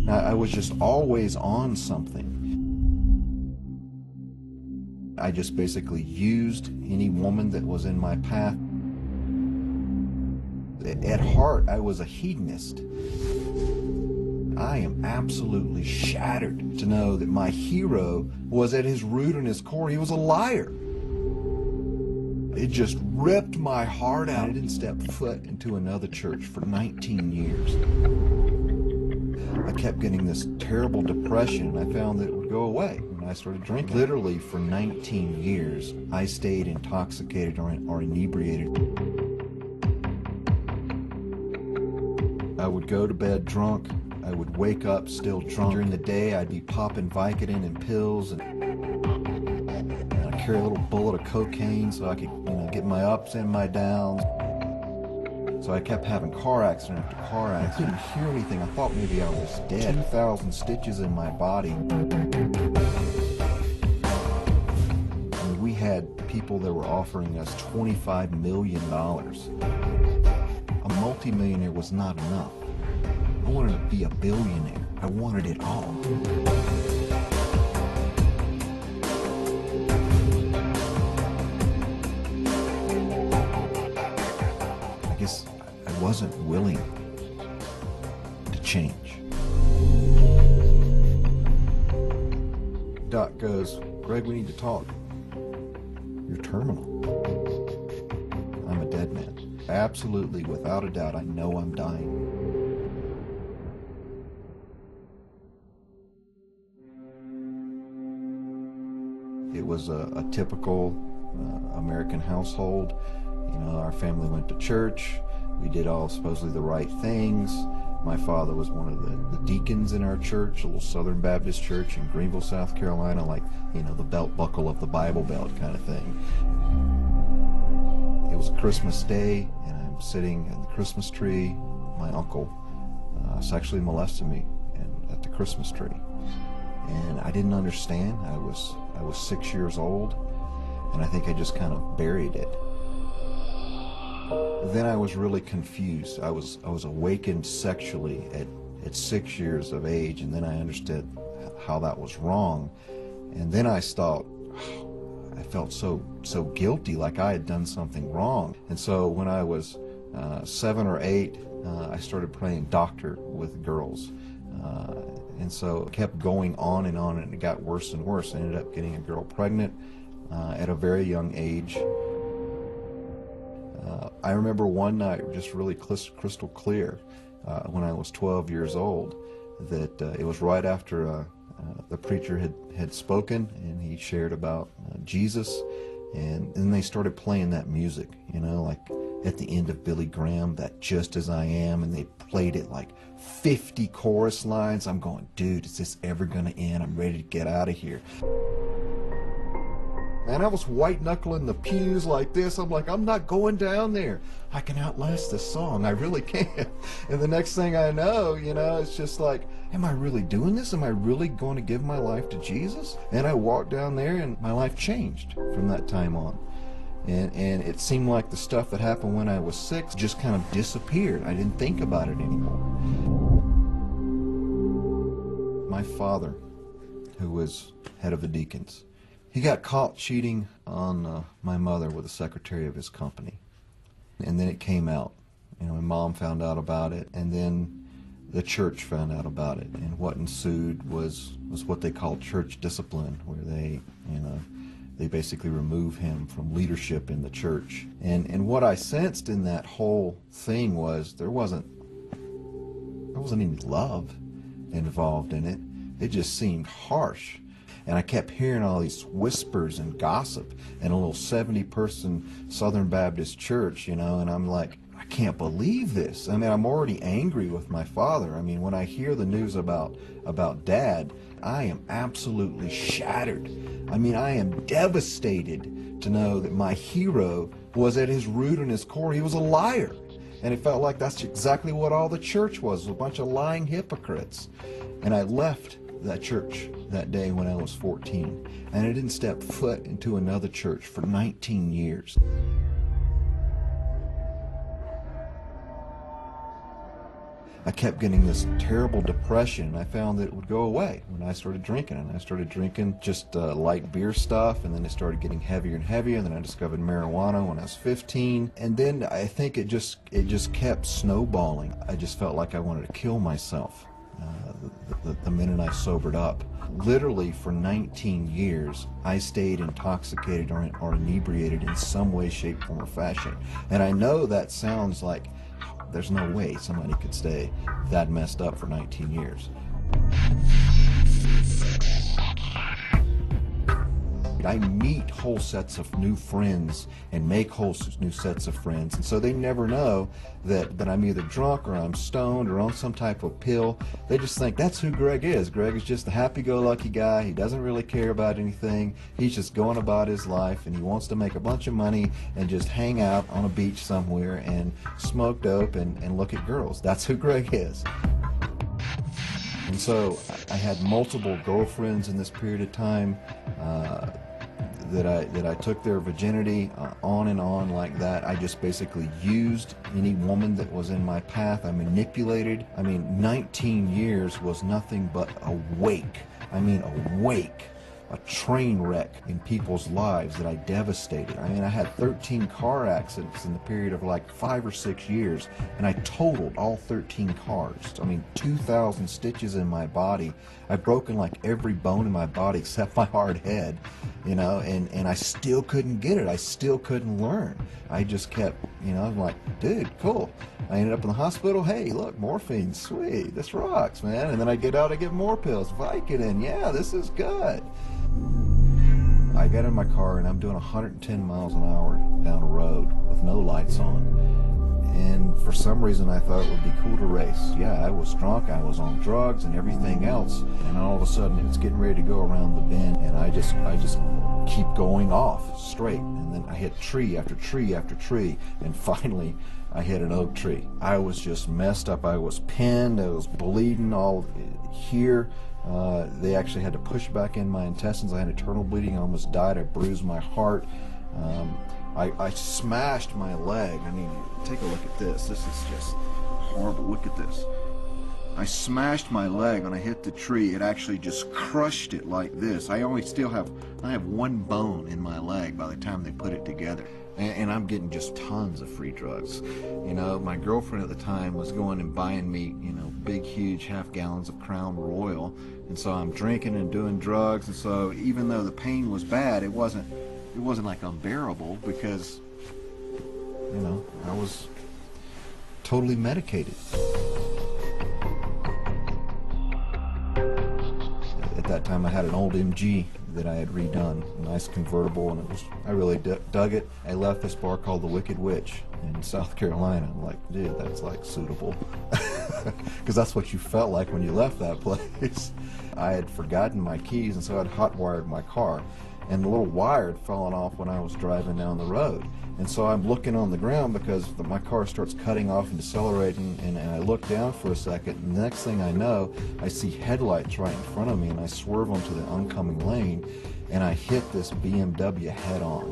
Now, I was just always on something. I just basically used any woman that was in my path. At heart, I was a hedonist. I am absolutely shattered to know that my hero was at his root and his core, he was a liar. It just ripped my heart out. I didn't step foot into another church for 19 years. I kept getting this terrible depression, and I found that it would go away when I started drinking. Literally for 19 years, I stayed intoxicated or inebriated. I would go to bed drunk. I would wake up still drunk. During the day, I'd be popping Vicodin and pills, and I'd carry a little bullet of cocaine so I could, get my ups and my downs. So I kept having car accident after car accident. I couldn't hear anything. I thought maybe I was dead. 2,000 stitches in my body. And we had people that were offering us $25 million. A multimillionaire was not enough. I wanted to be a billionaire. I wanted it all. I guess I wasn't willing to change. Doc goes, "Greg, we need to talk. You're terminal." I'm a dead man. Absolutely, without a doubt, I know I'm dying. It was a typical American household. Our family went to church. We did all supposedly the right things. My father was one of the deacons in our church, a little Southern Baptist church in Greenville, South Carolina, like, the belt buckle of the Bible Belt kind of thing. It was a Christmas day, and I'm sitting at the Christmas tree. My uncle sexually molested me at the Christmas tree. And I didn't understand. I was 6 years old, and I think I just kind of buried it. Then I was really confused. I was awakened sexually at 6 years of age, and then I understood how that was wrong. And then I thought, I felt so guilty, like I had done something wrong. And so when I was 7 or 8, I started playing doctor with girls. And so it kept going on, and it got worse and worse. I ended up getting a girl pregnant at a very young age. I remember one night, just really crystal clear, when I was 12 years old, that it was right after the preacher had spoken, and he shared about Jesus, and then they started playing that music, like at the end of Billy Graham, that "Just As I Am," and they played it like 50 chorus lines. I'm going, dude, is this ever going to end? I'm ready to get out of here. And I was white-knuckling the pews like this. I'm like, I'm not going down there. I can outlast this song. I really can. And the next thing I know, it's just like, am I really doing this? Am I really going to give my life to Jesus? And I walked down there, and my life changed from that time on. And it seemed like the stuff that happened when I was 6 just kind of disappeared. I didn't think about it anymore. My father, who was head of the deacons, he got caught cheating on my mother with the secretary of his company. And then it came out. My mom found out about it, and then the church found out about it. And what ensued was what they called church discipline, where they basically remove him from leadership in the church. And what I sensed in that whole thing was there wasn't any love involved in it. It just seemed harsh. And I kept hearing all these whispers and gossip in a little 70-person Southern Baptist church, and I'm like, I can't believe this. I mean, I'm already angry with my father. I mean, when I hear the news about Dad, I am absolutely shattered. I mean, I am devastated to know that my hero was at his root and his core, he was a liar. And it felt like that's exactly what all the church was, a bunch of lying hypocrites. And I left that church that day when I was 14, and I didn't step foot into another church for 19 years. I kept getting this terrible depression, and I found that it would go away when I started drinking. And I started drinking just light beer stuff, and then it started getting heavier and heavier, and then I discovered marijuana when I was 15. And then I think it just kept snowballing. I just felt like I wanted to kill myself the minute I sobered up. Literally for 19 years, I stayed intoxicated or inebriated in some way, shape, form, or fashion. And I know that sounds like there's no way somebody could stay that messed up for 19 years. I meet whole sets of new friends and make whole new sets of friends, and so they never know that I'm either drunk or I'm stoned or on some type of pill. They just think that's who Greg is. Greg is just a happy-go-lucky guy. He doesn't really care about anything. He's just going about his life, and he wants to make a bunch of money and just hang out on a beach somewhere and smoke dope and look at girls. That's who Greg is. And so I had multiple girlfriends in this period of time that I took their virginity on and on like that. I just basically used any woman that was in my path. I manipulated. I mean, 19 years was nothing but a wake. I mean, a wake. A train wreck in people's lives that I devastated. I mean, I had 13 car accidents in the period of like 5 or 6 years, and I totaled all 13 cars. I mean, 2,000 stitches in my body. I've broken like every bone in my body except my hard head, you know, and I still couldn't get it. I still couldn't learn. I just kept, you know, I'm like, dude, cool. I ended up in the hospital. Hey, look, morphine, sweet, this rocks, man. And then I get out, I get more pills, Vicodin, yeah, this is good. I got in my car and I'm doing 110 miles an hour down a road with no lights on. And for some reason I thought it would be cool to race. Yeah, I was drunk, I was on drugs and everything else. And all of a sudden it's getting ready to go around the bend, and I just keep going off straight. And then I hit tree after tree after tree, and finally I hit an oak tree. I was just messed up. I was pinned, I was bleeding all here. They actually had to push back in my intestines. I had internal bleeding. I almost died. I bruised my heart. I smashed my leg. I mean, take a look at this. This is just horrible. Look at this. I smashed my leg when I hit the tree. It actually just crushed it like this. I have one bone in my leg by the time they put it together. And I'm getting just tons of free drugs. You know, my girlfriend at the time was going and buying me, you know, big, huge half gallons of Crown Royal. And so I'm drinking and doing drugs. And so even though the pain was bad, it wasn't like unbearable, because, you know, I was totally medicated. At that time I had an old MG that I had redone, a nice convertible, and I really dug it. I left this bar called the Wicked Witch in South Carolina. I'm like, dude, that's like suitable. Because that's what you felt like when you left that place. I had forgotten my keys, and so I'd hot-wired my car, and the little wire had fallen off when I was driving down the road. And so I'm looking on the ground because my car starts cutting off and decelerating, and I look down for a second, and the next thing I know, I see headlights right in front of me, and I swerve onto the oncoming lane, and I hit this BMW head on.